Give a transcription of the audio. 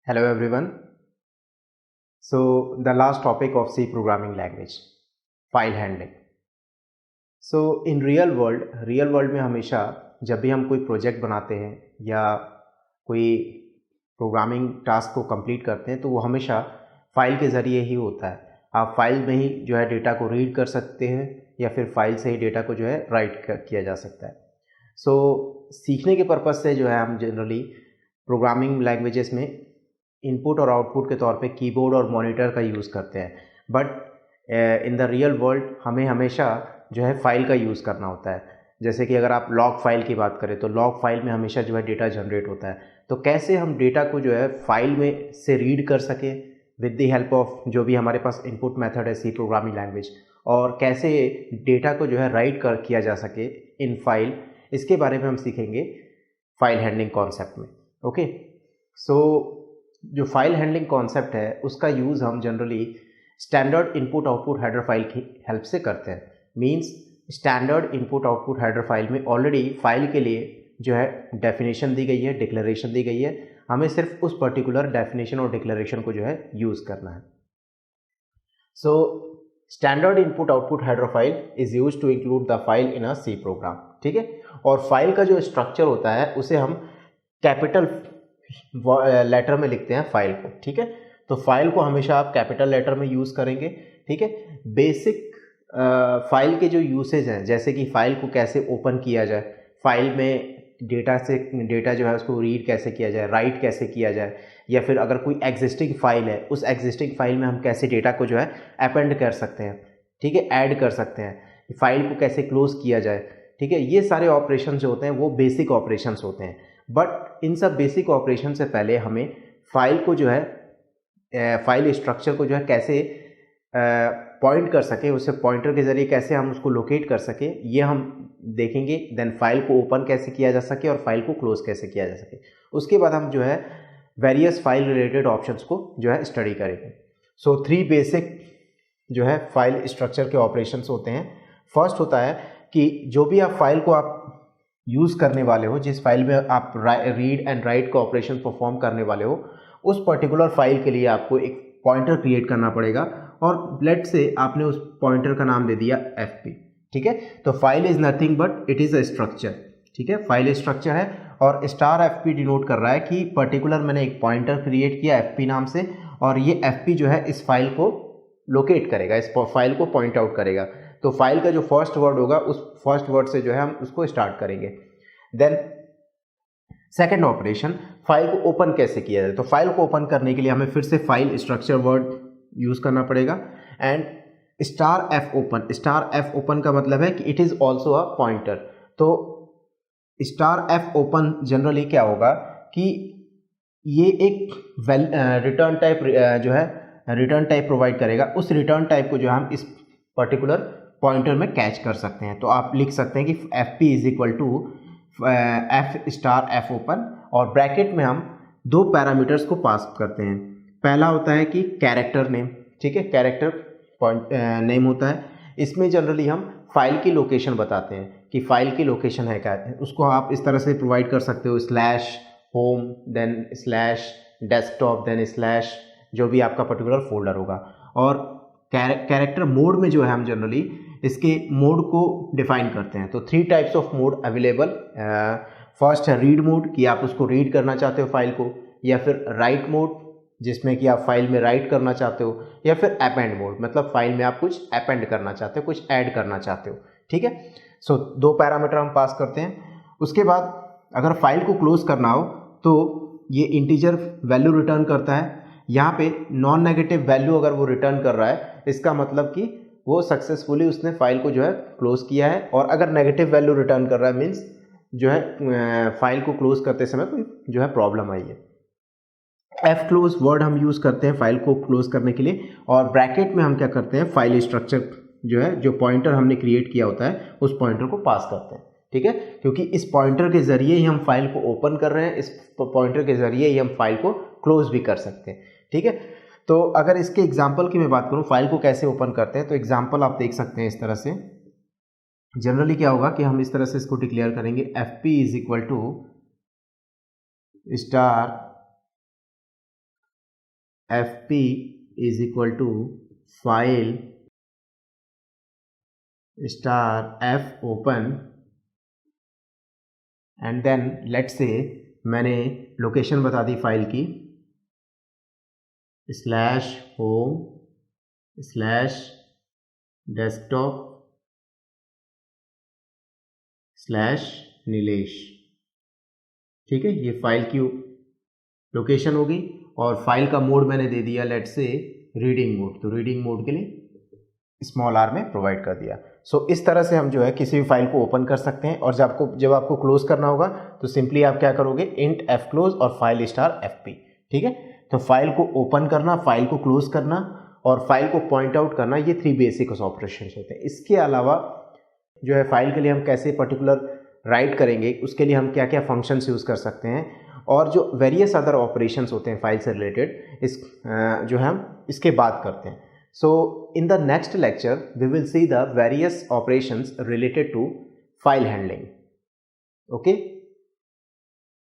Hello everyone. So the last topic of C programming language, file handling. So in real world में हमेशा जब भी हम कोई प्रोजेक्ट बनाते हैं या कोई प्रोग्रामिंग टास्क को कंप्लीट करते हैं तो वो हमेशा फाइल के ज़रिए ही होता है। आप फाइल में ही जो है डेटा को रीड कर सकते हैं या फिर फाइल से ही डेटा को जो है राइट किया जा सकता है। सो सीखने के पर्पज़ से जो है हम जनरली प्रोग्रामिंग लैंग्वेजेस में इनपुट और आउटपुट के तौर पे कीबोर्ड और मॉनिटर का यूज़ करते हैं, but in the real world हमें हमेशा जो है फाइल का यूज़ करना होता है। जैसे कि अगर आप लॉग फाइल की बात करें तो लॉग फाइल में हमेशा जो है डेटा जनरेट होता है। तो कैसे हम डेटा को जो है फाइल में से रीड कर सकें विद द हेल्प ऑफ जो भी हमारे पास इनपुट मेथड है सी प्रोग्रामिंग लैंग्वेज, और कैसे डेटा को जो है राइट किया जा सके इन फाइल, इसके बारे में हम सीखेंगे फाइल हैंडलिंग कॉन्सेप्ट में। ओके, सो जो फाइल हैंडलिंग कॉन्सेप्ट है उसका यूज़ हम generally standard input output header file की हेल्प से करते हैं। Means standard input output header file में ऑलरेडी फाइल के लिए जो है डेफिनेशन दी गई है, डिक्लेरेशन दी गई है, हमें सिर्फ उस पर्टिकुलर डेफिनेशन और डिक्लेरेशन को जो है यूज़ करना है। So standard input output header file is use to include the file in a C program. ठीक है, और फाइल का जो स्ट्रक्चर होता है उसे हम कैपिटल लेटर में लिखते हैं फाइल को। ठीक है, तो फाइल को हमेशा आप कैपिटल लेटर में यूज़ करेंगे। ठीक है, बेसिक फाइल के जो यूसेज हैं, जैसे कि फाइल को कैसे ओपन किया जाए, फाइल में डेटा जो है उसको रीड कैसे किया जाए, राइट कैसे किया जाए, या फिर अगर कोई एग्जिस्टिंग फाइल है उस एग्जिस्टिंग फाइल में हम कैसे डेटा को जो है अपेंड कर सकते हैं, ठीक है, ऐड कर सकते हैं, फाइल को कैसे क्लोज किया जाए। ठीक है, ये सारे ऑपरेशन जो होते हैं वो बेसिक ऑपरेशंस होते हैं। बट इन सब बेसिक ऑपरेशन से पहले हमें फाइल को जो है फाइल स्ट्रक्चर को जो है कैसे पॉइंट कर सके, उससे पॉइंटर के ज़रिए कैसे हम उसको लोकेट कर सके, ये हम देखेंगे। देन फाइल को ओपन कैसे किया जा सके और फाइल को क्लोज कैसे किया जा सके। उसके बाद हम जो है वेरियस फाइल रिलेटेड ऑप्शंस को जो है स्टडी करेंगे। सो 3 बेसिक जो है फाइल स्ट्रक्चर के ऑपरेशंस होते हैं। फर्स्ट होता है कि जो भी आप फाइल को आप यूज़ करने वाले हो, जिस फाइल में आप रीड एंड राइट का ऑपरेशन परफॉर्म करने वाले हो, उस पर्टिकुलर फाइल के लिए आपको एक पॉइंटर क्रिएट करना पड़ेगा, और लेट से आपने उस पॉइंटर का नाम दे दिया fp। ठीक है, तो file is nothing but it is a structure. ठीक है, फाइल स्ट्रक्चर है और स्टार fp डिनोट कर रहा है कि पर्टिकुलर मैंने एक पॉइंटर क्रिएट किया fp नाम से, और ये fp जो है इस फाइल को लोकेट करेगा, इस फाइल को पॉइंट आउट करेगा। तो फाइल का जो फर्स्ट वर्ड होगा उस फर्स्ट वर्ड से जो है हम उसको स्टार्ट करेंगे। देन सेकेंड ऑपरेशन, फाइल को ओपन कैसे किया जाए। तो फाइल को ओपन करने के लिए हमें फिर से फाइल स्ट्रक्चर वर्ड यूज करना पड़ेगा, and star F open. Star F open का मतलब है कि it is also a pointer. तो स्टार एफ ओपन जनरली क्या होगा कि ये एक रिटर्न टाइप जो है रिटर्न टाइप प्रोवाइड करेगा। उस रिटर्न टाइप को जो हम इस पर्टिकुलर पॉइंटर में कैच कर सकते हैं। तो आप लिख सकते हैं कि F P is equal to F star F open, और ब्रैकेट में हम 2 पैरामीटर्स को पास करते हैं। पहला होता है कि कैरेक्टर नेम। ठीक है, कैरेक्टर पॉइंट नेम होता है। इसमें जनरली हम फाइल की लोकेशन बताते हैं कि फाइल की लोकेशन है क्या, उसको आप इस तरह से प्रोवाइड कर सकते हो, slash home, then slash desktop, then slash जो भी आपका पर्टिकुलर फोल्डर होगा। और कैरेक्टर मोड में जो है हम जनरली इसके मोड को डिफाइन करते हैं। तो 3 types of mode available. First है रीड मोड, कि आप उसको रीड करना चाहते हो फाइल को, या फिर राइट मोड जिसमें कि आप फाइल में राइट करना चाहते हो, या फिर अपेंड मोड, मतलब फाइल में आप कुछ अपेंड करना चाहते हो, कुछ ऐड करना चाहते हो। ठीक है, सो 2 पैरामीटर हम पास करते हैं। उसके बाद अगर फाइल को क्लोज करना हो तो ये इंटीजर वैल्यू रिटर्न करता है। यहाँ पे नॉन नेगेटिव वैल्यू अगर वो रिटर्न कर रहा है, इसका मतलब कि वो सक्सेसफुली उसने फाइल को जो है क्लोज किया है। और अगर नेगेटिव वैल्यू रिटर्न कर रहा है, मीन्स जो है फाइल को क्लोज करते समय कोई जो है प्रॉब्लम आई है। एफ क्लोज वर्ड हम यूज़ करते हैं फाइल को क्लोज करने के लिए, और ब्रैकेट में हम क्या करते हैं, फाइल स्ट्रक्चर जो है, जो पॉइंटर हमने क्रिएट किया होता है उस पॉइंटर को पास करते हैं। ठीक है, क्योंकि इस पॉइंटर के जरिए ही हम फाइल को ओपन कर रहे हैं, इस पॉइंटर के जरिए ही हम फाइल को क्लोज भी कर सकते हैं। ठीक है, तो अगर इसके एग्जाम्पल की मैं बात करूँ, फाइल को कैसे ओपन करते हैं, तो एग्जाम्पल आप देख सकते हैं इस तरह से। जनरली क्या होगा कि हम इस तरह से इसको डिक्लेयर करेंगे, F P is equal to star F P is equal to file star F open and then let's say मैंने लोकेशन बता दी फाइल की slash home slash desktop slash Nilesh. ठीक है, ये फाइल की लोकेशन होगी और फाइल का मोड मैंने दे दिया लेट्स से रीडिंग मोड, तो रीडिंग मोड के लिए स्मॉल आर में प्रोवाइड कर दिया। सो इस तरह से हम जो है किसी भी फाइल को ओपन कर सकते हैं और जब आपको क्लोज करना होगा तो सिंपली आप क्या करोगे, इंट एफ क्लोज और फाइल स्टार एफ पी। ठीक है, तो फाइल को ओपन करना, फाइल को क्लोज करना और फाइल को पॉइंट आउट करना, ये 3 बेसिक ऑपरेशन होते हैं। इसके अलावा जो है फाइल के लिए हम कैसे पर्टिकुलर राइट करेंगे, उसके लिए हम क्या क्या फंक्शंस यूज़ कर सकते हैं और जो वेरियस अदर ऑपरेशंस होते हैं फाइल से रिलेटेड, इस जो है हम इसके बात करते हैं। So in the next lecture we will see the various operations related to file handling. Okay.